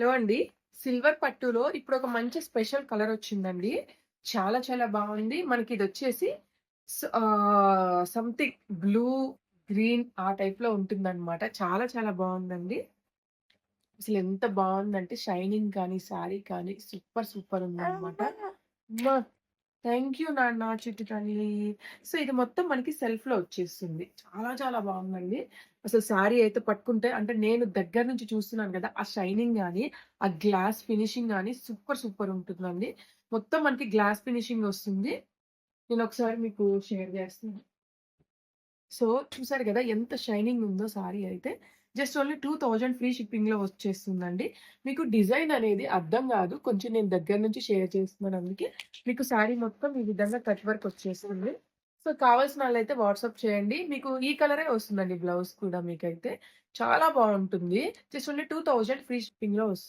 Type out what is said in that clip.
Hello అండి. Silver పట్టులో ఇప్పుడొక మంచి స్పెషల్ కలరొచ్చిందండి. చాలా చాలా బావుంది. మనకిదొచ్చేసి సంథింగ్ బ్లూ, గ్రీన్ ఆ టైప్‌లో ఉంటుందనమాట. చాలా చాలా బావుందండి. అసలెంత బావుందంటే షైనింగ్ కానీ, శారీ కానీ సూపర్ సూపర్ ఉందనమాట. అమ్మా! థాంక్ యూ నాన్న చిట్టి తల్లి. సో, ఇది మొత్తం మనకి సెల్ఫ్‌లో వచ్చేస్తుంది. చాలా చాలా బావుందండి. అసలు శారీ అయితే పట్టుకుంటే అంటే నేను దగ్గర నుంచి చూస్తున్నాను గదా! ఆ షైనింగ్ గాని, ఆ గ్లాస్ ఫినిషింగ్ గాని సూపర్ సూపర్ ఉంటుందండి. మొత్తం మనకి గ్లాస్ ఫినిషింగ్ వస్తుంది. నేనొకసారి మీకు షేర్ చేస్తాను. సో, చూసారు గదా! ఎంత షైనింగ్ ఉందో సారీ అయితే. జస్ట్ ఓన్లీ 2000 ఫ్రీ షిప్పింగ్‌లో వచ్చేస్తుందండి. మీకు డిజైన్ అనేది అర్థం గాదు. కొంచెం నేను దగ్గర నుంచి షేర్ చేస్తున్నాను అందుకే. మీకు సారీ మొత్తం ఈ విధంగా కట్ వర్క్ వచ్చేస్తుంది. సో, కావాల్సిన ఆళ్ళైతే వాట్సాప్ చేయండి. మీకు ఈ కలరే వస్తుందండి బ్లౌజ్ కూడా మీకైతే. చాలా బావుంటుంది. జస్ట్ ఓన్లీ 2000 ఫ్రీ షిప్పింగ్‌లో వస్తుంది.